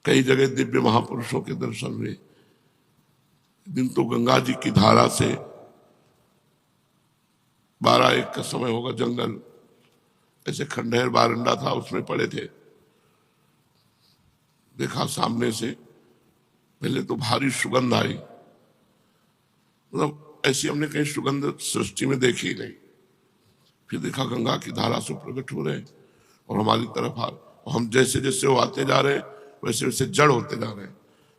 कई जगह दिव्य महापुरुषों के दर्शन हुए। दिन तो गंगा जी की धारा से 12-1 का समय होगा, जंगल ऐसे खंडहर बारंडा था, उसमें पड़े थे। देखा सामने से, पहले तो भारी सुगंध आई, मतलब ऐसी हमने कहीं सुगंध सृष्टि में देखी ही नहीं। फिर देखा गंगा की धारा से प्रकट हो रहे और हमारी तरफ आ, और हम जैसे जैसे वो आते जा रहे हैं वैसे वैसे जड़ होते जा रहे हैं।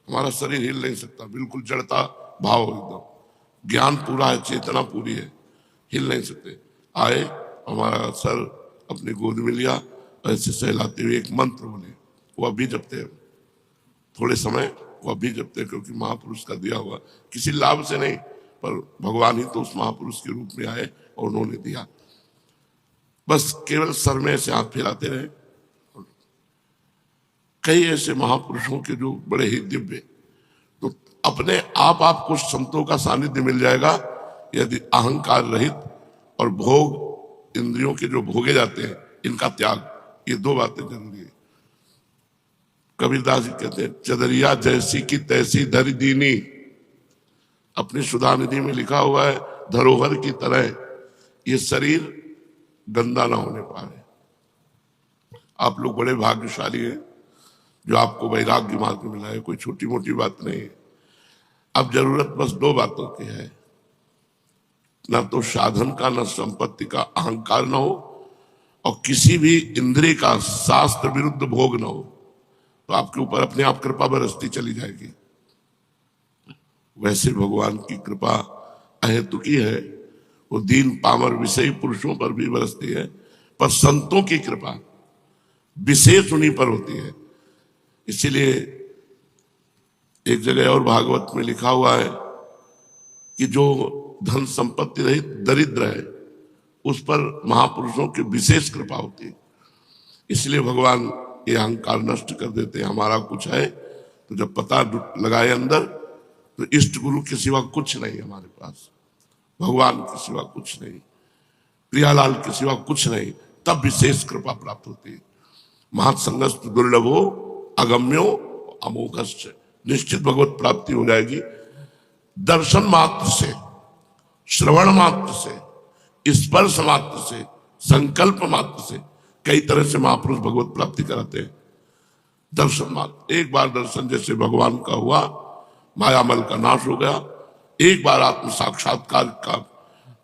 हमारा शरीर हिल नहीं सकता, बिल्कुल जड़ता भाव एकदम, ज्ञान पूरा है, चेतना पूरी है, हिल नहीं सकते। आए, हमारा सर अपनी गोद में लिया, ऐसे सहलाते हुए एक मंत्र बोले, वो अभी जपते हैं, थोड़े समय वो अभी जपते हैं, क्योंकि महापुरुष का दिया हुआ, किसी लाभ से नहीं, पर भगवान ही तो उस महापुरुष के रूप में आए और उन्होंने दिया। बस केवल सर में ऐसे हाथ फैलाते रहे। कई ऐसे महापुरुषों के जो बड़े ही दिव्य, तो अपने आप आपको संतों का सानिध्य मिल जाएगा यदि अहंकार रहित और भोग इंद्रियों के जो भोगे जाते हैं इनका त्याग, ये 2 बातें जरूरी है। कबीरदास जी कहते हैं, चदरिया जैसी की तैसी धरी दीनी, अपनी सुधा निधि में लिखा हुआ है, धरोहर की तरह ये शरीर गंदा ना होने पाए। आप लोग बड़े भाग्यशाली हैं जो आपको वैराग्य मार्ग मिला है, कोई छोटी मोटी बात नहीं है। अब जरूरत बस 2 बातों की है, ना तो साधन का ना संपत्ति का अहंकार ना हो, और किसी भी इंद्रिय का शास्त्र विरुद्ध भोग ना हो, तो आपके ऊपर अपने आप कृपा बरसती चली जाएगी। वैसे भगवान की कृपा अहेतुकी है, वो दीन पामर विषयी पुरुषों पर भी बरसती है, पर संतों की कृपा विशेष उन्हीं पर होती है। इसीलिए एक जगह और भागवत में लिखा हुआ है कि जो धन संपत्ति रहित दरिद्र है उस पर महापुरुषों की विशेष कृपा होती है। इसलिए भगवान ये अहंकार नष्ट कर देते हैं। हमारा कुछ है तो जब पता लगाए अंदर, तो इष्ट गुरु के सिवा कुछ नहीं हमारे पास, भगवान के सिवा कुछ नहीं, प्रियालाल के सिवा कुछ नहीं, तब विशेष कृपा प्राप्त होती है। महत्संगस्त दुर्लभो अगम्यो अमोघश्च, निश्चित भगवत प्राप्ति हो जाएगी। दर्शन मात्र से, श्रवण मात्र से, स्पर्श मात्र से, संकल्प मात्र से कई तरह से महापुरुष भगवत प्राप्ति कराते हैं। दर्शन मात्र, एक बार दर्शन जैसे भगवान का हुआ, मायामल का नाश हो गया। एक बार आत्म साक्षात्कार का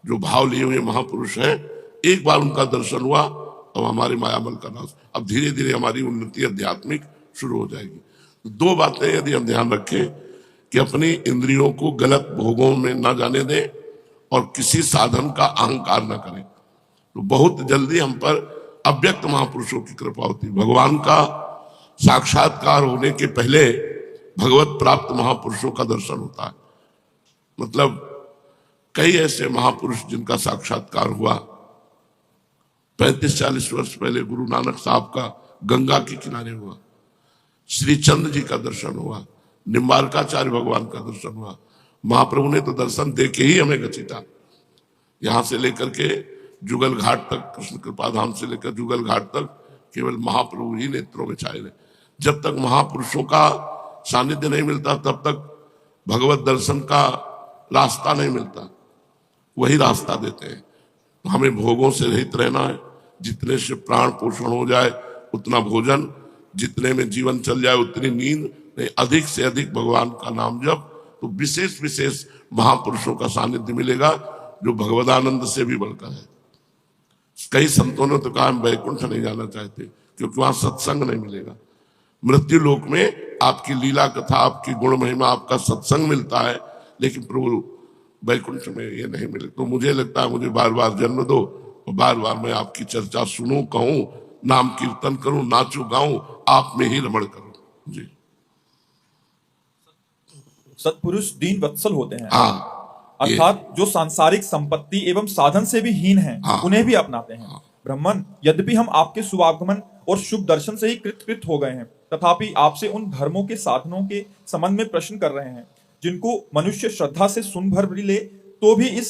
जो भाव लिए हुए महापुरुष हैं, एक बार उनका दर्शन हुआ और हमारे मायामल का नाश। अब धीरे धीरे हमारी उन्नति आध्यात्मिक शुरू हो जाएगी। 2 बातें यदि हम ध्यान रखें कि अपनी इंद्रियों को गलत भोगों में न जाने दें और किसी साधन का अहंकार न करें, तो बहुत जल्दी हम पर अव्यक्त महापुरुषों की कृपा होती है। भगवान का साक्षात्कार होने के पहले भगवत प्राप्त महापुरुषों का दर्शन होता है। मतलब कई ऐसे महापुरुष जिनका साक्षात्कार हुआ। 35-40 वर्ष पहले गुरु नानक साहब का गंगा के किनारे हुआ, श्री चंद्र जी का दर्शन हुआ, निम्बारकाचार्य भगवान का दर्शन हुआ। महाप्रभु ने तो दर्शन दे के ही हमें घसीटा, यहां से लेकर के जुगल घाट तक, कृष्ण कृपा धाम से लेकर जुगल घाट तक केवल महाप्रभु ही नेत्रों में छाए रहे। जब तक महापुरुषों का सानिध्य नहीं मिलता तब तक भगवत दर्शन का रास्ता नहीं मिलता, वही रास्ता देते हैं। तो हमें भोगों से रहित रहना है, जितने से प्राण पोषण हो जाए उतना भोजन, जितने में जीवन चल जाए उतनी नींद नहीं, अधिक से अधिक भगवान का नाम जप, तो विशेष विशेष महापुरुषों का सानिध्य मिलेगा जो भगवदानंद से भी बढ़कर है। कई संतों ने तो कहा हम वैकुंठ नहीं जाना चाहते क्योंकि वहां सत्संग नहीं मिलेगा। मृत्यु लोक में आपकी लीला कथा, आपकी गुण महिमा, आपका सत्संग मिलता है, लेकिन प्रभु वैकुंठ में ये नहीं मिले। तो मुझे लगता है मुझे बार बार जन्म दो और बार बार मैं आपकी चर्चा सुनूं, कहूं, नाम कीर्तन करूं, नाचूं गाऊं, आप में ही रमण करूं। जी, सत्पुरुष दीन वत्सल होते हैं। हाँ, अर्थात जो सांसारिक संपत्ति एवं साधन से भी हीन हैं, हाँ, उन्हें भी अपनाते हैं। हाँ। ब्राह्मण, यद्यपि हम आपके शुभागमन और शुभ दर्शन से ही कृतकृत हो गए हैं, तथापि आपसे उन धर्मों के साधनों के संबंध में प्रश्न कर रहे हैं जिनको मनुष्य श्रद्धा से सुन भर भी ले तो भी इस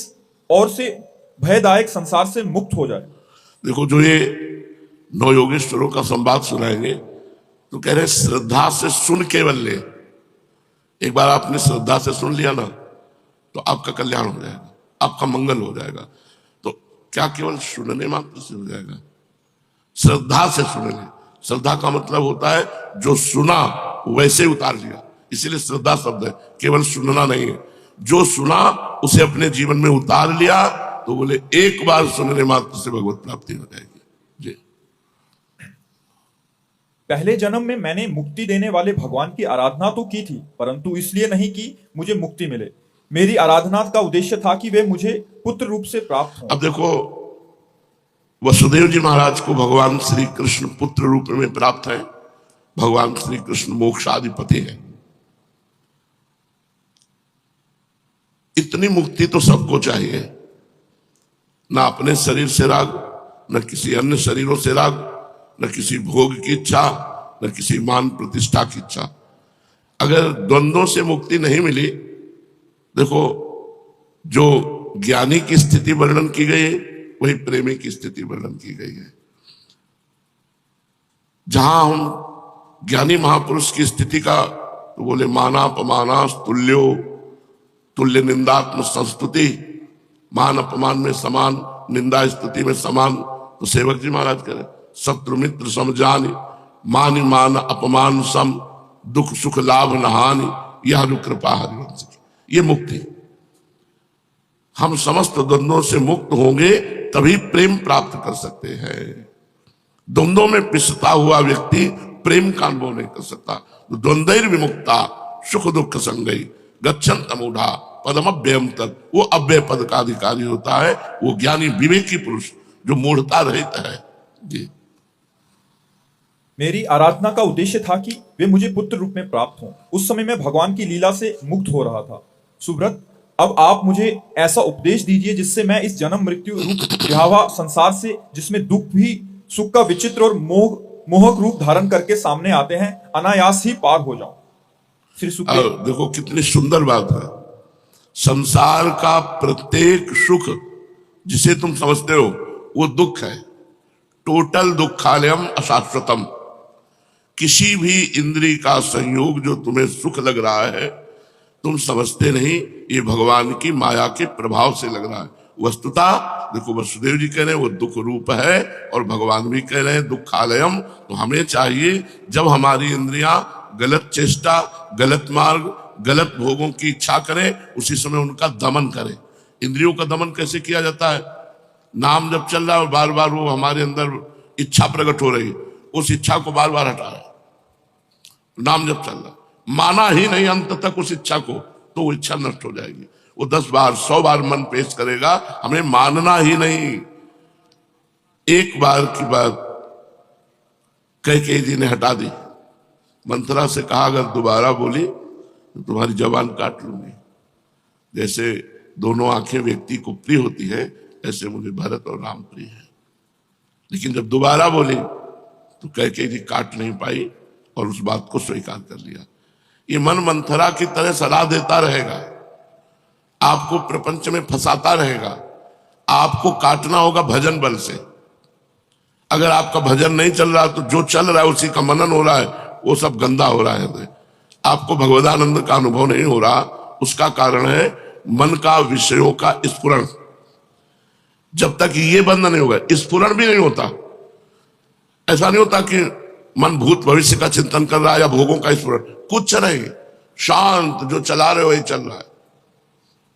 और से भयदायक संसार से मुक्त हो जाए। देखो, जो ये 9 योगेश्वरों का संवाद सुनाएंगे तो कह रहे हैं श्रद्धा से सुन केवल ले। एक बार आपने श्रद्धा से सुन लिया ना तो आपका कल्याण हो जाएगा, आपका मंगल हो जाएगा। तो क्या केवल सुनने मात्र से हो जाएगा? श्रद्धा से सुन ले। श्रद्धा का मतलब होता है जो सुना वैसे उतार लिया, इसीलिए श्रद्धा शब्द है, केवल सुनना नहीं है। जो सुना उसे अपने जीवन में उतार लिया तो बोले एक बार सुनने मात्र से भगवत प्राप्ति हो जाएगी। जी। पहले जन्म में मैंने मुक्ति देने वाले भगवान की आराधना तो की थी, परंतु इसलिए नहीं कि मुझे मुक्ति मिले। मेरी आराधना का उद्देश्य था कि वे मुझे पुत्र रूप से प्राप्त हों। अब देखो, वसुदेव जी महाराज को भगवान श्री कृष्ण पुत्र रूप में प्राप्त है। भगवान श्री कृष्ण मोक्षाधिपति है। इतनी मुक्ति तो सबको चाहिए, ना अपने शरीर से राग, न किसी अन्य शरीरों से राग, न किसी भोग की इच्छा, न किसी मान प्रतिष्ठा की इच्छा। अगर द्वंद्वों से मुक्ति नहीं मिली, देखो जो ज्ञानी की स्थिति वर्णन की गई है वही प्रेमी की स्थिति वर्णन की गई है। जहां हम ज्ञानी महापुरुष की स्थिति का तो बोले मानापमाना तुल्यो, तुल्य निंदात्म संस्तुति, मान अपमान में समान, निंदा स्तुति में समान। तो सेवक जी महाराज कह रहे शत्रु मित्र समझानी, मान मान अपमान सम, दुख सुख लाभ नहानी, यह कृपा हरिवंश की। ये मुक्ति, हम समस्त द्वंद्वों से मुक्त होंगे तभी प्रेम प्राप्त कर सकते हैं। द्वंद्वों में पिसता हुआ व्यक्ति प्रेम का अनुभव नहीं कर सकता। द्वंद्वैर विमुक्ता सुख दुख संगई गच्छन्त मूढ़ा पदम अव्ययम तक, वो अव्यय पद का अधिकारी होता है, वो ज्ञानी विवेकी पुरुष जो मूढ़ता रहित है। जी। मेरी आराधना का उद्देश्य था कि वे मुझे पुत्र रूप में प्राप्त हों। उस समय मैं भगवान की लीला से मुक्त हो रहा था। सुब्रत, अब आप मुझे ऐसा उपदेश दीजिए जिससे मैं इस जन्म मृत्यु रूप विहावा संसार से, जिसमें दुख भी सुख का विचित्र और मोहक रूप धारण करके सामने आते हैं, अनायास ही पार हो जाऊं। श्री सुखदेव। देखो कितनी सुंदर बात है। संसार का प्रत्येक सुख जिसे तुम समझते हो वो दुख है। टोटल दुखालयम अशाश्वतम। किसी भी इंद्रिय का संयोग जो तुम्हें सुख लग रहा है, तुम समझते नहीं, ये भगवान की माया के प्रभाव से लग रहा है। वस्तुतः देखो वसुदेव जी कह रहे हैं वो दुख रूप है और भगवान भी कह रहे हैं दुखालयम। तो हमें चाहिए जब हमारी इंद्रियां गलत चेष्टा, गलत मार्ग, गलत भोगों की इच्छा करें, उसी समय उनका दमन करें। इंद्रियों का दमन कैसे किया जाता है? नाम जब चल रहा है और बार बार वो हमारे अंदर इच्छा प्रकट हो रही, उस इच्छा को बार बार हटा रहे। नाम जब चल रहा, माना ही नहीं अंत तक उस इच्छा को, तो वो इच्छा नष्ट हो जाएगी। वो 10 बार 100 बार मन पेश करेगा, हमें मानना ही नहीं। एक बार की बात कैकेयी जी ने हटा दी। मंथरा से कहा अगर दोबारा बोली तो तुम्हारी जबान काट लूंगी। जैसे दोनों आंखें व्यक्ति को प्रिय होती है, ऐसे मुझे भरत और राम प्रिय है। लेकिन जब दोबारा बोली तो कैकेयी जी काट नहीं पाई और उस बात को स्वीकार कर लिया। ये मन मंथरा की तरह सलाह देता रहेगा, आपको प्रपंच में फंसाता रहेगा। आपको काटना होगा भजन बल से। अगर आपका भजन नहीं चल रहा तो जो चल रहा है उसी का मनन हो रहा है, वो सब गंदा हो रहा है। आपको भगवदानंद का अनुभव नहीं हो रहा, उसका कारण है मन का विषयों का स्फुरण। जब तक ये बंद नहीं होगा, स्फुरण भी नहीं होता। ऐसा नहीं होता कि मन भूत भविष्य का चिंतन कर रहा है या भोगों का स्फुरण, कुछ नहीं, शांत जो चला रहे हो वही चल रहा है।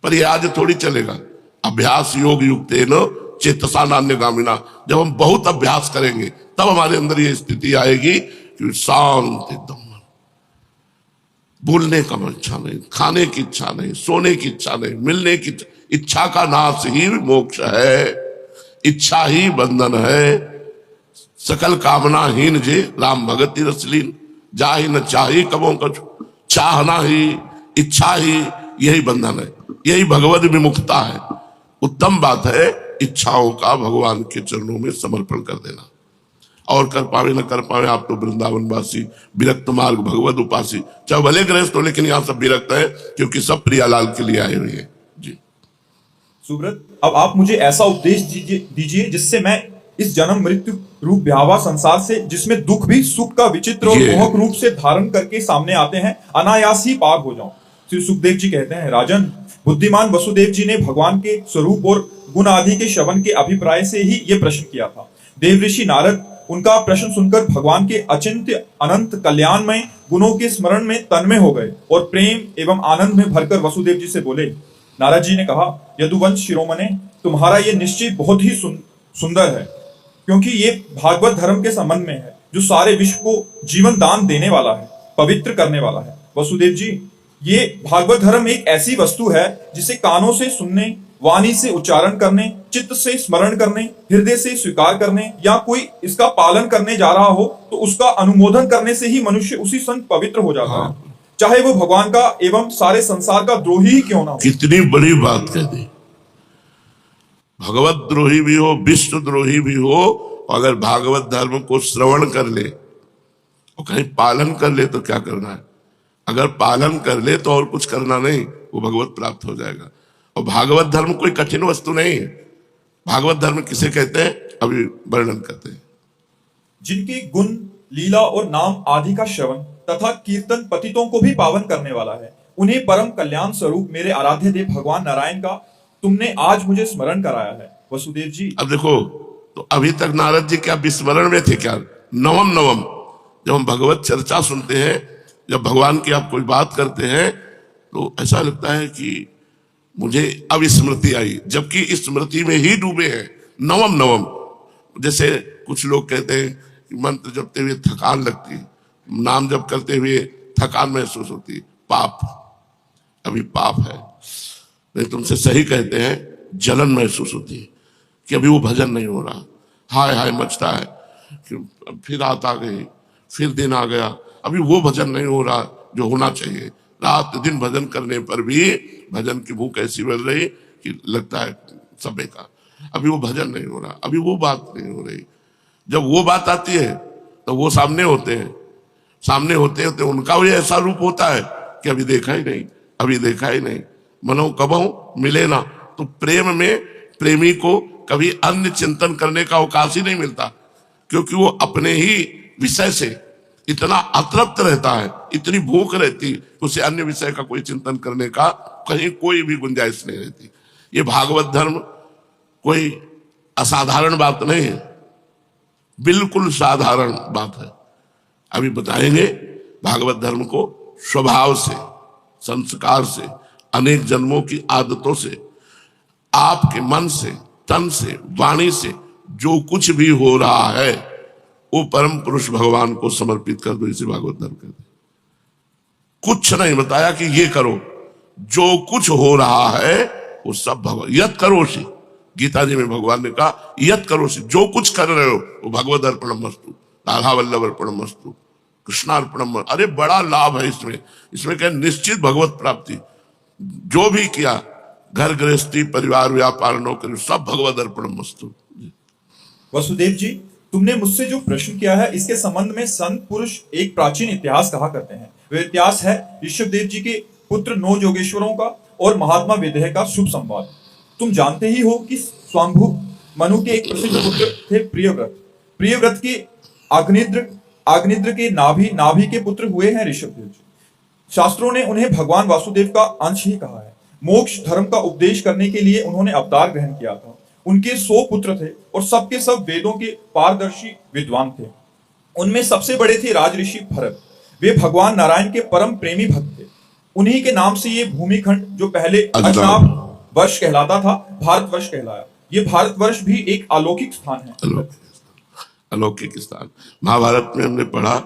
पर ये आज थोड़ी चलेगा। अभ्यास योग युक्तेन चेतसा नान्यगामिना। जब हम बहुत अभ्यास करेंगे तब हमारे अंदर ये स्थिति आएगी कि शांत एकदम, बोलने का इच्छा नहीं, खाने की इच्छा नहीं, सोने की इच्छा नहीं, मिलने की इच्छा का नाश ही मोक्ष है। इच्छा ही बंधन है। सकल कामनाहीन जे राम भगति रसलीन, जाहि न चाही कबों कछु, चाहना ही, इच्छा ही, यही बंधन है, यही भगवद विमुक्ता है। उत्तम बात है इच्छाओं का भगवान के चरणों में समर्पण कर देना। और कर पावे न कर पावे, आप तो वृंदावनवासी विरक्त मार्ग भगवत उपासी, चाहे भले गृहस्थ हो, लेकिन यहाँ सब विरक्त है क्योंकि सब प्रियालाल के लिए आए हुए हैं। जी। सुब्रत, अब आप मुझे ऐसा उपदेश दीजिए जिससे मैं इस जन्म मृत्यु रूप ब्यावा संसार से, जिसमें दुख भी सुख का विचित्र और ये- मोहक रूप से धारण करके सामने आते हैं, अनायास ही पार हो जाऊं। श्री सुखदेव जी कहते हैं, राजन, बुद्धिमान वसुदेव जी ने भगवान के स्वरूप और गुण आदि के श्रवण के अभिप्राय से ही ये प्रश्न किया था। देव ऋषि नारद उनका प्रश्न सुनकर भगवान के अचिंत्य अनंत कल्याणमय गुणों के स्मरण में तन्मय हो गए और प्रेम एवं आनंद में भरकर वसुदेव जी से बोले। नारद जी ने कहा, यदुवंश शिरोमणे, तुम्हारा ये निश्चय बहुत ही सुंदर है, क्योंकि ये भागवत धर्म के संबंध में है, जो सारे विश्व को जीवन दान देने वाला है, पवित्र करने वाला है। वसुदेव जी, ये भागवत धर्म एक ऐसी वस्तु है जिसे कानों से सुनने, वाणी से उच्चारण करने, चित्त से स्मरण करने, हृदय से स्वीकार करने, या कोई इसका पालन करने जा रहा हो तो उसका अनुमोदन करने से ही मनुष्य उसी संग पवित्र हो जाता है, चाहे वो भगवान का एवं सारे संसार का द्रोही ही क्यों ना हो। कितनी बड़ी बात कह दी। भगवत द्रोही भी हो, विश्व द्रोही भी हो, अगर भागवत धर्म को श्रवण कर ले और कहीं पालन कर ले तो क्या करना है? अगर पालन कर ले तो और कुछ करना नहीं, वो भगवत प्राप्त हो जाएगा। और भागवत धर्म कोई कठिन वस्तु नहीं है। भागवत धर्म किसे कहते हैं, अभी वर्णन करते हैं। जिनके गुण, लीला और नाम आदि का श्रवण तथा कीर्तन पतितों को भी पावन करने वाला है, उन्हें परम कल्याण स्वरूप मेरे आराध्य देव भगवान नारायण का तुमने आज मुझे स्मरण कराया है। वसुदेव जी, अब देखो, तो अभी तक नारद जी क्या विस्मरण में थे क्या? नवम जब हम भगवत चर्चा सुनते हैं, जब भगवान की आप कोई बात करते हैं, तो ऐसा लगता है कि मुझे अब स्मृति आई, जबकि स्मृति में ही डूबे हैं। नवम जैसे कुछ लोग कहते हैं कि मंत्र जपते हुए थकान लगती है, नाम जप करते हुए थकान महसूस होती है, पाप, अभी पाप है। नहीं, तुमसे सही कहते हैं, जलन महसूस होती है कि अभी वो भजन नहीं हो रहा, हाय हाय मचता है कि फिर रात आ गई, फिर दिन आ गया, अभी वो भजन नहीं हो रहा जो होना चाहिए। रात दिन भजन करने पर भी भजन की भूख ऐसी बढ़ रही कि लगता है सबे का, अभी वो भजन नहीं हो रहा, अभी वो बात नहीं हो रही। जब वो बात आती है तो वो सामने होते हैं, सामने होते होते उनका भी ऐसा रूप होता है कि अभी देखा ही नहीं, अभी देखा ही नहीं, मनो कबहू मिले ना। तो प्रेम में प्रेमी को कभी अन्य चिंतन करने का अवकाश ही नहीं मिलता, क्योंकि वो अपने ही विषय से इतना अतृप्त रहता है, इतनी भूख रहती, उसे अन्य विषय का कोई चिंतन करने का कहीं कोई भी गुंजाइश नहीं रहती। ये भागवत धर्म कोई असाधारण बात नहीं है, बिल्कुल साधारण बात है। अभी बताएंगे भागवत धर्म को स्वभाव से, संस्कार से, अनेक जन्मों की आदतों से, आपके मन से, तन से, वाणी से जो कुछ भी हो रहा है वो परम पुरुष भगवान को समर्पित कर दो, इसे भागवत धर्म कहते हैं। कुछ नहीं बताया कि ये करो, जो कुछ हो रहा है वो सब भगवान, यत करोषि, गीता जी में भगवान ने कहा यत करोषि, जो कुछ कर रहे हो वो भगवद अर्पणम मस्तु, राधा वल्लभ अर्पणम मस्तु, कृष्णार्पणम। अरे बड़ा लाभ है इसमें क्या, निश्चित भगवत प्राप्ति। जो भी किया, घर गृहस्थी, परिवार, व्यापार, नौकरी, सब भगवद अर्पणम मस्तु। वसुदेव जी, तुमने मुझसे जो प्रश्न किया है, इसके संबंध में संत पुरुष एक प्राचीन इतिहास कहा करते हैं। वह इतिहास है ऋषभदेव जी के पुत्र नौ योगेश्वरों का और महात्मा विदेह का शुभ संवाद। तुम जानते ही हो कि स्वांभु मनु के एक प्रसिद्ध पुत्र थे प्रियव्रत। प्रियव्रत के आग्निद्र के नाभि के पुत्र हुए हैं ऋषभदेव जी। शास्त्रों ने उन्हें भगवान वासुदेव का अंश ही कहा है। मोक्ष धर्म का उपदेश करने के लिए उन्होंने अवतार ग्रहण किया था। उनके 100 पुत्र थे और सबके सब वेदों के पारदर्शी विद्वान थे। उनमें सबसे बड़े थे राजऋषि भरत। वे भगवान नारायण के परम प्रेमी भक्त थे। उन्हीं के नाम से ये भूमिखंड, जो पहले अजनाभ वर्ष कहलाता था, भारतवर्ष कहलाया। ये भारतवर्ष भी एक अलौकिक स्थान है। अलौकिक स्थान। महाभारत में हमने पढ़ा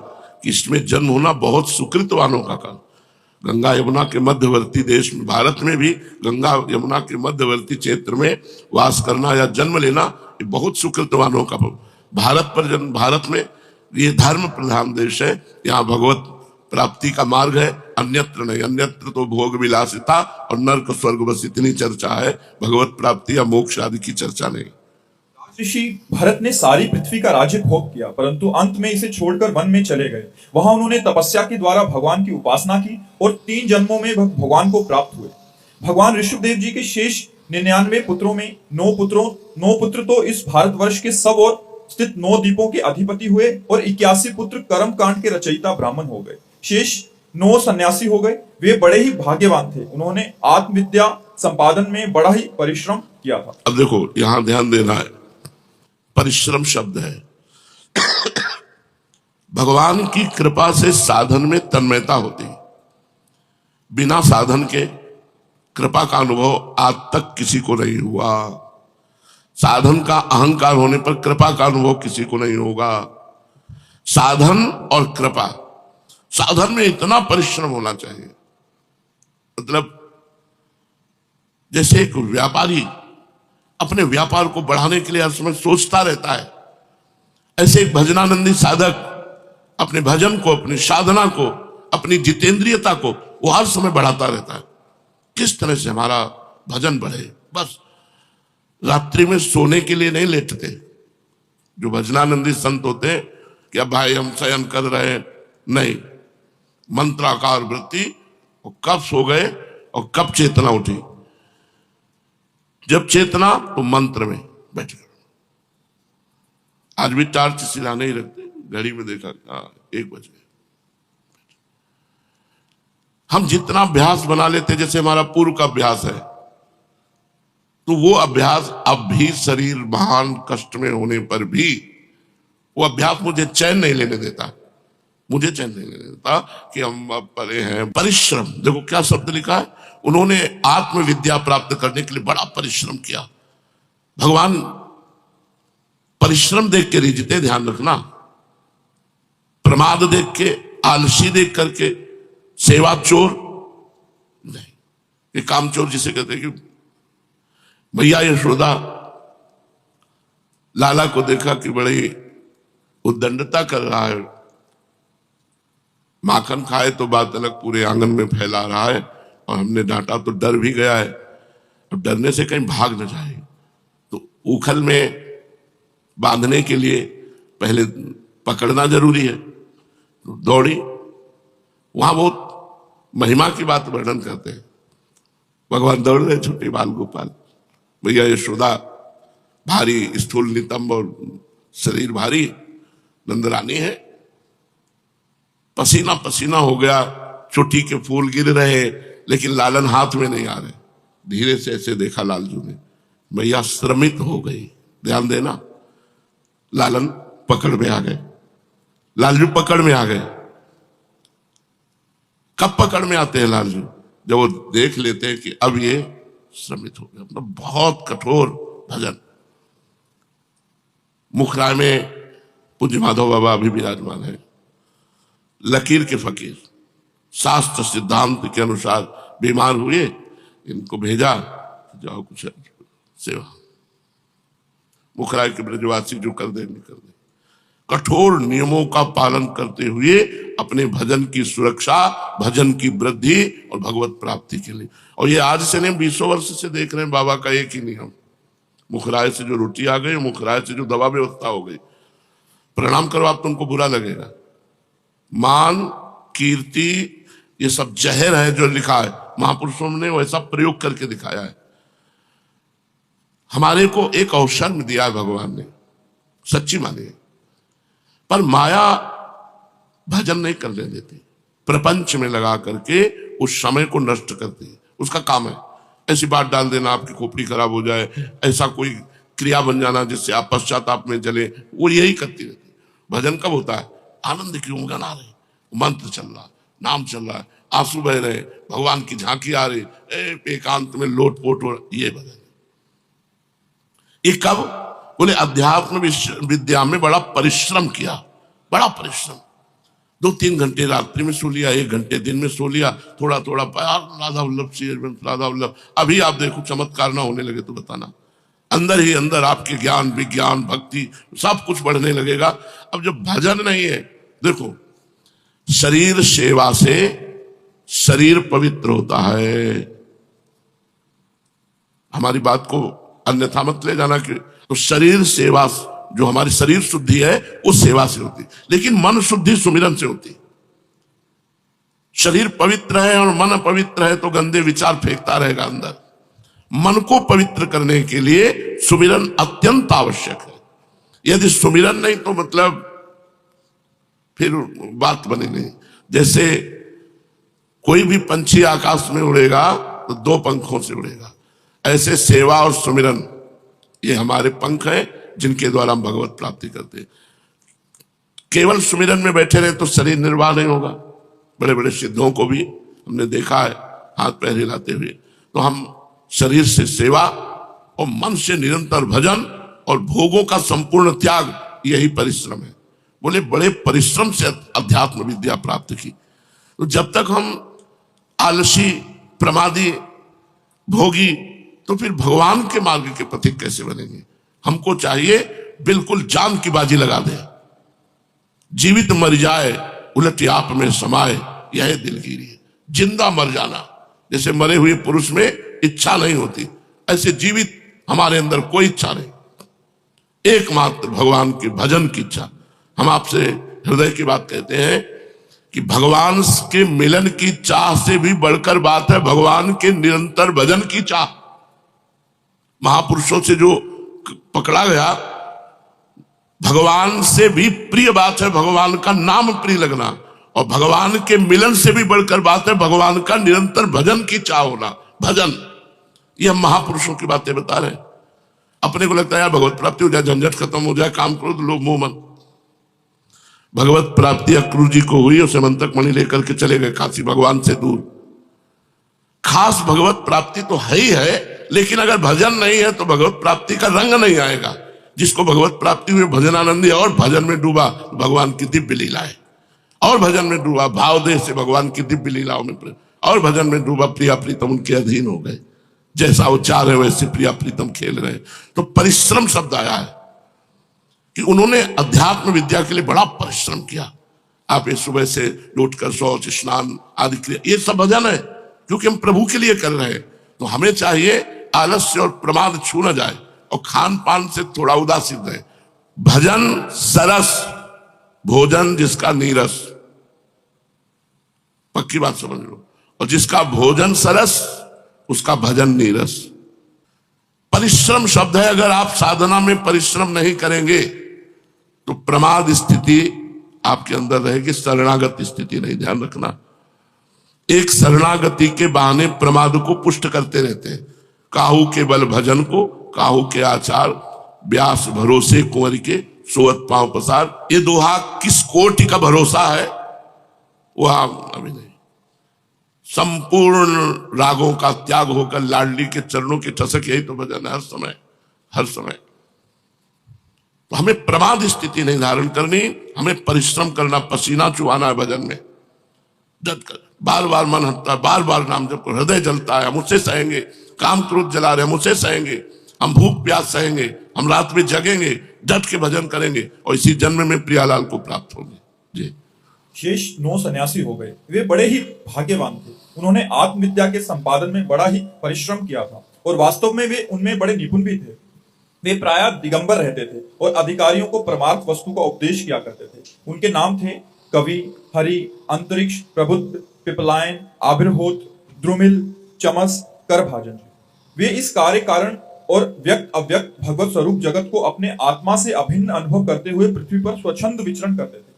कि इसमें जन्म होना बहुत सुकृतवानों का काम। गंगा यमुना के मध्यवर्ती देश में, भारत में भी गंगा यमुना के मध्यवर्ती क्षेत्र में वास करना या जन्म लेना ये बहुत सुकृतवानों का। भारत पर जन्म, भारत में ये धर्म प्रधान देश है, यहाँ भगवत प्राप्ति का मार्ग है, अन्यत्र नहीं। अन्यत्र तो भोग विलासिता और नरक स्वर्ग, बस इतनी चर्चा है, भगवत प्राप्ति या मोक्ष आदि की चर्चा नहीं। ऋषि भरत ने सारी पृथ्वी का राज्य भोग किया, परंतु अंत में इसे छोड़कर वन में चले गए। वहां उन्होंने तपस्या के द्वारा भगवान की उपासना की और 3 जन्मों में भगवान को प्राप्त हुए। भगवान ऋषभदेव जी के शेष 99 पुत्रों में 9 पुत्र तो इस भारतवर्ष के सब और स्थित 9 द्वीपों के अधिपति हुए और 81 पुत्र कर्म कांड के रचयिता ब्राह्मण हो गए। शेष 9 सन्यासी हो गए। वे बड़े ही भाग्यवान थे। उन्होंने आत्मविद्या संपादन में बड़ा ही परिश्रम किया था। अब देखो यहां ध्यान देना है, परिश्रम शब्द है। भगवान की कृपा से साधन में तन्मयता होती, बिना साधन के कृपा का अनुभव आज तक किसी को नहीं हुआ। साधन का अहंकार होने पर कृपा का अनुभव किसी को नहीं होगा। साधन और कृपा, साधन में इतना परिश्रम होना चाहिए, मतलब जैसे एक व्यापारी अपने व्यापार को बढ़ाने के लिए हर समय सोचता रहता है, ऐसे एक भजनानंदी साधक अपने भजन को, अपनी साधना को, अपनी जितेंद्रियता को वो हर समय बढ़ाता रहता है। किस तरह से हमारा भजन बढ़े, बस रात्रि में सोने के लिए नहीं लेटते। जो भजनानंदी संत होते हैं कि अब भाई हम शयन कर रहे हैं, नहीं, मंत्राकार वृत्ति, और कब सो गए और कब चेतना उठी। जब चेतना तो मंत्र में बैठ गए। आज भी टार्च सिरा नहीं रखते, घड़ी में देखा 1 बज गए। हम जितना अभ्यास बना लेते, जैसे हमारा पूर्व का अभ्यास है, तो वो अभ्यास अब भी शरीर महान कष्ट में होने पर भी वो अभ्यास मुझे चैन नहीं लेने देता, मुझे चैन नहीं लेने देता कि हम अब परे हैं। परिश्रम, देखो क्या शब्द लिखा है, उन्होंने आत्मविद्या प्राप्त करने के लिए बड़ा परिश्रम किया। भगवान परिश्रम देख के रिझते, ध्यान रखना, प्रमाद देख के, आलसी देख करके, सेवा चोर नहीं। ये काम चोर जिसे कहते हैं कि भैया यशोदा लाला को देखा कि बड़ी उद्दंडता कर रहा है, माखन खाए तो बात अलग, पूरे आंगन में फैला रहा है, और हमने डांटा तो डर भी गया है, अब डरने से कहीं भाग न जाए, तो उखल में बांधने के लिए पहले पकड़ना जरूरी है। तो दौड़ी, वहां बहुत महिमा की बात वर्णन करते हैं। भगवान दौड़ रहे, छोटे बाल गोपाल, भैया यशोदा भारी स्थूल नितंब और शरीर भारी, नंदरानी है, पसीना पसीना हो गया, चोटी के फूल गिर रहे, लेकिन लालन हाथ में नहीं आ रहे। धीरे से ऐसे देखा लालजू ने, मैया श्रमित हो गई। ध्यान देना, लालन पकड़ में आ गए, लालजू पकड़ में आ गए। कब पकड़ में आते हैं लालजू? जब वो देख लेते हैं कि अब ये श्रमित हो गए। अपना बहुत कठोर भजन। मुखराय में पूज्य माधव बाबा अभी विराजमान है, लकीर के फकीर, शास्त्र सिद्धांत के अनुसार बीमार हुए, इनको भेजा, जाओ कुछ सेवा। मुखराय के ब्रजवासी जो कर दे निकल दे। कठोर नियमों का पालन करते हुए अपने भजन की सुरक्षा, भजन की वृद्धि और भगवत प्राप्ति के लिए। और ये आज से नहीं, 20 वर्ष से देख रहे हैं बाबा का एक ही नियम। मुखराय से जो रोटी आ गई, मुखराय से जो दवा व्यवस्था हो गई, प्रणाम करो आप, तुमको बुरा लगेगा। मान, कीर्ति, ये सब जहर है जो लिखा है, महापुरुषों ने वैसा प्रयोग करके दिखाया है। हमारे को एक अवसर में दिया है भगवान ने, सच्ची मानिए, पर माया भजन नहीं करने देती, प्रपंच में लगा करके उस समय को नष्ट करती है। उसका काम है ऐसी बात डाल देना आपकी खोपड़ी खराब हो जाए, ऐसा कोई क्रिया बन जाना जिससे आप पश्चाताप में चले, वो यही करती रहती। भजन कब होता है? आनंद की उमंग आ रही, मंत्र चल रहा, नाम चल रहा है, आंसू बह रहे, भगवान की झांकी आ रही, एकांत में लोटपोट हो, ये भजन। ये कब? बोले अध्यात्म विद्या में बड़ा परिश्रम किया, बड़ा परिश्रम। 2-3 घंटे रात्रि में सो लिया, 1 घंटे दिन में सो लिया, थोड़ा थोड़ा प्यार, राधा वल्लभ श्री राधा वल्लभ। अभी आप देखो चमत्कार ना होने लगे तो बताना, अंदर ही अंदर आपके ज्ञान, विज्ञान, भक्ति सब कुछ बढ़ने लगेगा। अब जब भजन नहीं है, देखो शरीर सेवा से शरीर पवित्र होता है। हमारी बात को अन्यथा मत ले जाना कि तो शरीर सेवा, जो हमारी शरीर शुद्धि है उस सेवा से होती, लेकिन मन शुद्धि सुमिरन से होती। शरीर पवित्र है और मन पवित्र है तो गंदे विचार फेंकता रहेगा अंदर। मन को पवित्र करने के लिए सुमिरन अत्यंत आवश्यक है। यदि सुमिरन नहीं तो मतलब फिर बात बनी नहीं। जैसे कोई भी पंछी आकाश में उड़ेगा तो दो पंखों से उड़ेगा, ऐसे सेवा और सुमिरन ये हमारे पंख हैं जिनके द्वारा हम भगवत प्राप्ति करते हैं। केवल सुमिरन में बैठे रहे तो शरीर निर्वाह नहीं होगा। बड़े बड़े सिद्धों को भी हमने देखा है हाथ पैर हिलाते हुए। तो हम शरीर से सेवा और मन से निरंतर भजन और भोगों का संपूर्ण त्याग, यही परिश्रम है। बोले बड़े परिश्रम से अध्यात्म विद्या प्राप्त की। तो जब तक हम आलसी, प्रमादी, भोगी, तो फिर भगवान के मार्ग के पथिक कैसे बनेंगे? हमको चाहिए बिल्कुल जान की बाजी लगा दे, जीवित मर जाए उलट आप में समाये, यह दिलगिरी है। जिंदा मर जाना, जैसे मरे हुए पुरुष में इच्छा नहीं होती, ऐसे जीवित हमारे अंदर कोई इच्छा नहीं, एकमात्र भगवान के भजन की इच्छा। हम आपसे हृदय की बात कहते हैं कि भगवान के मिलन की चाह से भी बढ़कर बात है भगवान के निरंतर भजन की चाह। महापुरुषों से जो पकड़ा गया, भगवान से भी प्रिय बात है भगवान का नाम प्रिय लगना, और भगवान के मिलन से भी बढ़कर बात है भगवान का निरंतर भजन की चाह होना। भजन, ये हम महापुरुषों की बातें बता रहे हैं। अपने को लगता है यार भगवत प्राप्ति हो जाए, झंझट खत्म हो जाए, काम क्रोध लोभ मोह मन। भगवत प्राप्ति अक्रूर जी को हुई, उसे मंतक मणि लेकर के चले गए काशी, भगवान से दूर। खास भगवत प्राप्ति तो है ही है, लेकिन अगर भजन नहीं है तो भगवत प्राप्ति का रंग नहीं आएगा। जिसको भगवत प्राप्ति हुई भजनानंदी और भजन में डूबा भगवान की दिव्य लीला है, और भजन में डूबा भाव देह से भगवान की दिव्य लीलाओं में, और भजन में डूबा प्रिया प्रीतम उनके अधीन हो गए। जैसा वो चाह रहे वैसे प्रिया प्रीतम खेल रहे। तो परिश्रम शब्द आया है कि उन्होंने अध्यात्म विद्या के लिए बड़ा परिश्रम किया। आप ये सुबह से उठकर शौच स्नान आदि क्रिया, ये सब भजन है, क्योंकि हम प्रभु के लिए कर रहे हैं। तो हमें चाहिए आलस्य और प्रमाद छू न जाए, और खान पान से थोड़ा उदासीन रहे। भजन सरस, भोजन जिसका नीरस, पक्की बात समझ लो। और जिसका भोजन सरस उसका भजन नीरस। परिश्रम शब्द है, अगर आप साधना में परिश्रम नहीं करेंगे तो प्रमाद स्थिति आपके अंदर रहेगी, शरणागत स्थिति नहीं। ध्यान रखना, एक शरणागति के बहाने प्रमाद को पुष्ट करते रहते हैं। काहू के बल भजन को, काहू के आचार, व्यास भरोसे कुंवर के, सोवत पांव पसार। ये दोहा किस कोटि का भरोसा है वह अभी नहीं। संपूर्ण रागों का त्याग होकर लाडली के चरणों की ठसक, यही तो भजन है हर समय, हर समय। तो हमें प्रमाद स्थिति नहीं धारण करनी, हमें परिश्रम करना, पसीना चुहाना है भजन में। डट कर बार बार मन हटता है, बार बार नाम जप, हृदय जलता है, हम उससे सहेंगे। काम क्रोध जला रहे, हम उससे सहेंगे। हम भूख प्यास सहेंगे, हम रात में जगेंगे, डट के भजन करेंगे, और इसी जन्म में प्रियालाल को प्राप्त होंगे। जी। शेष 9 सन्यासी हो गए। वे बड़े ही भाग्यवान थे। उन्होंने आत्मविद्या के संपादन में बड़ा ही परिश्रम किया था, और वास्तव में वे उनमें बड़े निपुण भी थे। वे प्रायः दिगंबर रहते थे और अधिकारियों को परमार्थ वस्तु का उपदेश किया करते थे। उनके नाम थे कवि, हरि, अंतरिक्ष, प्रबुद्ध, पिपलायन, आभिर्होत, द्रुमिल, चमस, करभाजन। वे इस कार्य कारण और व्यक्त अव्यक्त भगवत स्वरूप जगत को अपने आत्मा से अभिन्न अनुभव करते हुए पृथ्वी पर स्वच्छंद विचरण करते थे।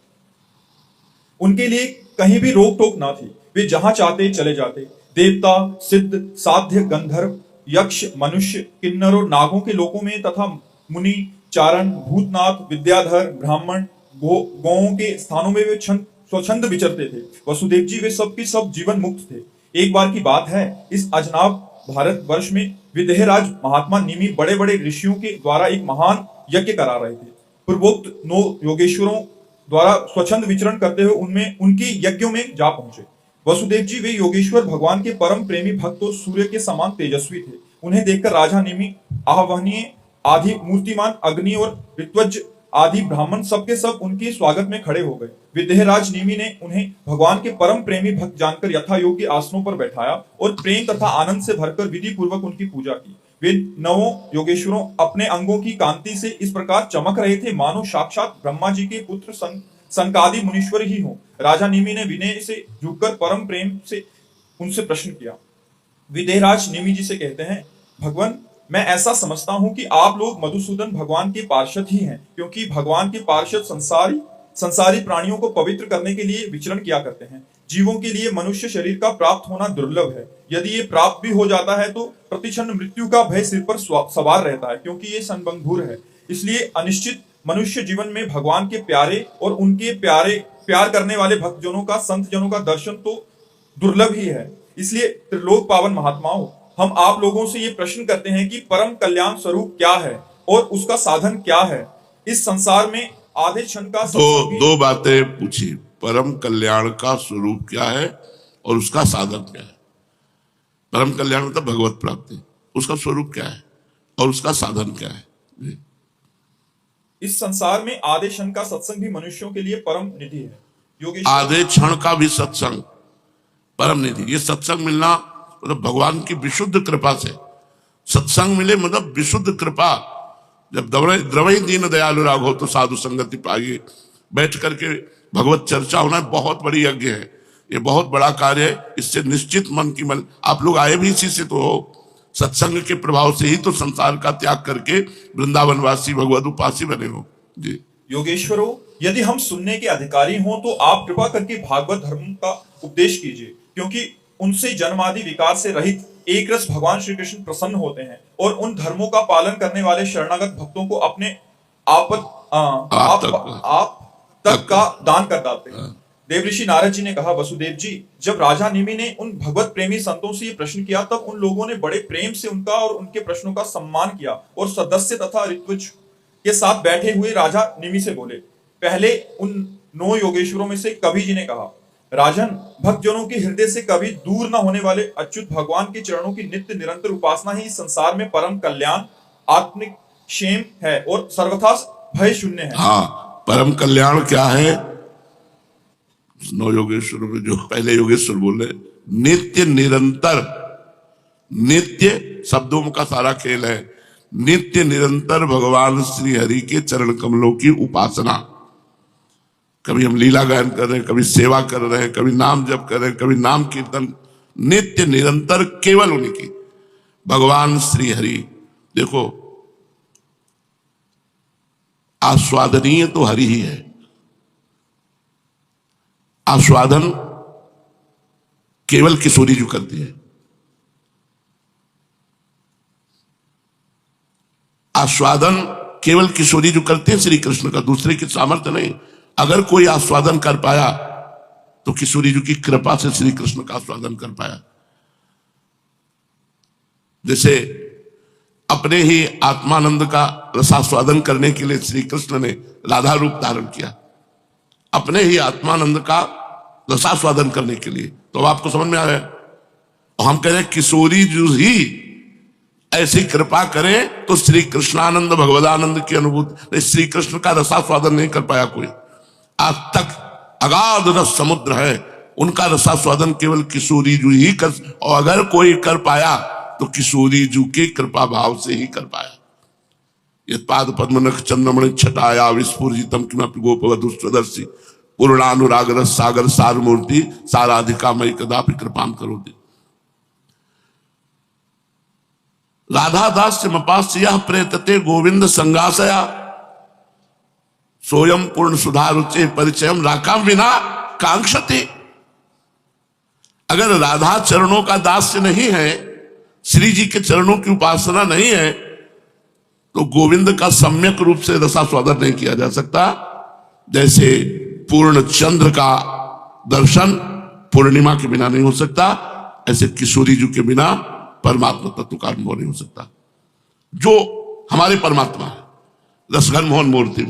उनके लिए कहीं भी रोक टोक ना थी, वे जहां चाहते चले जाते। देवता, सिद्ध, साध्य, गंधर्व, यक्ष, मनुष्य, किन्नरों, नागों के लोकों में तथा मुनि, चारण, भूतनाथ, विद्याधर, ब्राह्मण, गौओं के स्थानों में वे स्वच्छंद विचरते थे। वसुदेव जी वे सब के सब जीवन मुक्त थे। एक बार की बात है, इस अजनाब भारत वर्ष में विदेहराज महात्मा निमि बड़े बड़े ऋषियों के द्वारा एक महान यज्ञ करा रहे थे। पूर्वोक्त 9 योगेश्वरों द्वारा स्वच्छंद विचरण करते हुए उनमें उनके यज्ञों में जा पहुंचे। वसुदेव जी वे योगेश्वर भगवान के परम प्रेमी भक्त और सूर्य के समान तेजस्वी थे। उन्हें देखकर राजा निमि, आहवनीय आदि मूर्तिमान अग्नि और ऋत्वज आदि ब्राह्मण सबके सब उनके स्वागत में खड़े हो गए। विदेहराज निमि ने उन्हें भगवान के परम प्रेमी भक्त जानकर यथा योग्य आसनों पर बैठाया और प्रेम तथा आनंद से भरकर विधि पूर्वक उनकी पूजा की। वे 9 योगेश्वरों अपने अंगों की कांति से इस प्रकार चमक रहे थे मानो साक्षात ब्रह्मा जी के पुत्र सनकादि मुनीश्वर ही हो। राजा निमि ने विनय से झुककर परम प्रेम से उनसे प्रश्न किया। विदेहराज निमि जी से कहते हैं, भगवान मैं ऐसा समझता हूं कि आप लोग मधुसूदन भगवान के पार्षद ही हैं, क्योंकि भगवान के पार्षद संसारी प्राणियों को पवित्र करने के लिए विचरण किया करते हैं। जीवों के लिए मनुष्य शरीर का प्राप्त होना दुर्लभ है। यदि ये प्राप्त भी हो जाता है तो प्रतिक्षण मृत्यु का भय सिर पर सवार रहता है, क्योंकि ये क्षणभंगुर है। इसलिए अनिश्चित मनुष्य जीवन में भगवान के प्यारे और उनके प्यार करने वाले भक्तजनों का, संत जनों का दर्शन तो दुर्लभ ही है। इसलिए त्रिलोक पावन महात्माओं, हम आप लोगों से ये प्रश्न करते हैं कि परम कल्याण स्वरूप क्या है और उसका साधन क्या है। इस संसार में आधे क्षण का दो बातें पूछी, परम कल्याण का स्वरूप क्या है और उसका साधन क्या है। परम कल्याण मतलब भगवत प्राप्ति, उसका स्वरूप क्या है और उसका साधन क्या है। जी। इस संसार में आधे क्षण का सत्संग भी मनुष्यों के लिए परम निधि है। योगेश, आधे क्षण का भी सत्संग परम निधि। ये सत्संग मिलना मतलब भगवान की विशुद्ध कृपा से सत्संग मिले, मतलब विशुद्ध कृपा। जब द्रवई दीन दयालु राघव तो साधु संगति पाइए, बैठ करके भगवत चर्चा होना बहुत बड़ी यज्ञ है, ये बहुत बड़ा कार्य है। इससे निश्चित मन की मन, आप लोग आए भी इसी से तो हो, सत्संग के प्रभाव से ही तो संसार का त्याग करके वृंदावनवासी भगवत उपासी बने हो। जी। योगेश्वरों, यदि हम सुनने के अधिकारी हों तो आप कृपा करके भागवत धर्म का उपदेश कीजिए, क्योंकि उनसे जन्मादि विकार से रहित एक रस भगवान श्री कृष्ण प्रसन्न होते हैं और उन धर्मों का पालन करने वाले शरणागत भक्तों को अपने आप तक का दान कर डालते हैं। देवऋषि नारद जी ने कहा, वसुदेव जी, जब राजा निमि ने उन भगवत प्रेमी संतों से ये प्रश्न किया, तब उन लोगों ने बड़े प्रेम से उनका और उनके प्रश्नों का सम्मान किया और सदस्य तथा ऋत्विज के साथ बैठे हुए राजा निमि से बोले। पहले उन 9 योगेश्वरों में से कवि जी ने कहा, राजन, भक्तजनों के हृदय से कभी दूर न होने वाले अच्युत भगवान के चरणों की नित्य निरंतर उपासना ही इस संसार में परम कल्याण, आत्मिक क्षेम है और सर्वथा भय शून्य है। हाँ, परम कल्याण क्या है? 9 योगेश्वर में जो पहले योगेश्वर बोले, नित्य निरंतर, नित्य शब्दों का सारा खेल है, नित्य निरंतर भगवान श्री हरि के चरण कमलों की उपासना। कभी हम लीला गायन कर रहे हैं, कभी सेवा कर रहे हैं, कभी नाम जप कर रहे हैं, कभी नाम कीर्तन, नित्य निरंतर केवल उन्हीं की, भगवान श्री हरि। देखो, आस्वादनीय तो हरि ही है। आस्वादन केवल किशोरी जो करती है, आस्वादन केवल किशोरी जो करते हैं श्री कृष्ण का, दूसरे की सामर्थ्य नहीं। अगर कोई आस्वादन कर पाया तो किशोरी जी की कृपा से श्री कृष्ण का आस्वादन कर पाया। जैसे अपने ही आत्मानंद का रसास्वादन करने के लिए श्री कृष्ण ने राधा रूप धारण किया, अपने ही आत्मानंद का रसास्वादन करने के लिए। तो अब आपको समझ में आ रहा है, और हम कह रहे हैं किशोरी जी ही ऐसी कृपा करें तो श्री कृष्णानंद भगवदानंद की अनुभूति। श्री कृष्ण का रसास्वादन नहीं कर पाया कोई, आज तक अगाध रस समुद्र है, उनका रसास्वादन केवल किशोरी जी ही कर, और अगर कोई कर पाया तो किशोरी जी के कृपा भाव से ही कर पाया। ये पाद पद्मनख चंद्रमणि छटाया विस्फुरितम किमपि गोपवधू स्वदर्शी पूर्णानुराग रस सागर सार मूर्ति साराधिका मई कदापि कृपाम करोति। राधा दास मपास्य प्रेतते गोविंद संगासया सोयम पूर्ण सुधारुचे परिचयम राकाम विना कांक्षते। अगर राधा चरणों का दास्य नहीं है, श्री जी के चरणों की उपासना नहीं है, तो गोविंद का सम्यक रूप से रसास्वादन नहीं किया जा सकता। जैसे पूर्ण चंद्र का दर्शन पूर्णिमा के बिना नहीं हो सकता, ऐसे किशोरी जी के बिना परमात्मा तत्व का अनुभव नहीं हो सकता। जो हमारे परमात्मा है, रसघन मोहन मूर्ति।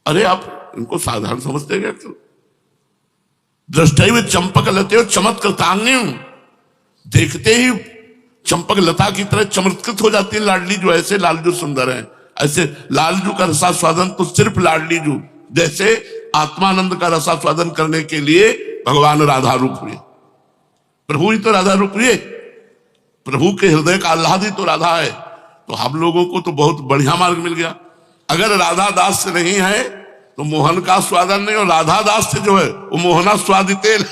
अरे आप इनको साधारण समझते हैं क्या? दृष्टि में चंपक लते हो चमत्कृत तांगियों, देखते ही चंपक लता की तरह चमत्कृत हो जाती है लाडली जो। ऐसे लालजू सुंदर है, ऐसे लालजू का रसास्वादन तो सिर्फ लाडली जू, जैसे आत्मानंद का रसास्वादन करने के लिए भगवान राधा रूप हुए, प्रभु ही तो राधा रूप हुए, प्रभु के हृदय का आह्लाद ही तो राधा है। तो हम लोगों को तो बहुत बढ़िया मार्ग मिल गया। अगर राधा दास से नहीं है तो मोहन का स्वादन नहीं, और राधा दास से जो है वो मोहना स्वादितेल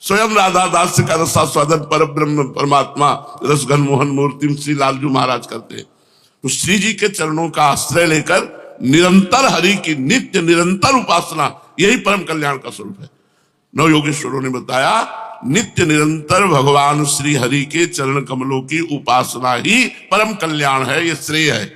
स्वयं राधा दास का रसास्वादन पर ब्रह्म परमात्मा रसघन मोहन मूर्ति श्री लालजू महाराज करते हैं। तो श्री जी के चरणों का आश्रय लेकर निरंतर हरि की नित्य निरंतर उपासना, यही परम कल्याण का स्वरूप है। नव योगेश्वरों ने बताया नित्य निरंतर भगवान श्री हरि के चरण कमलों की उपासना ही परम कल्याण है, ये श्रेय है।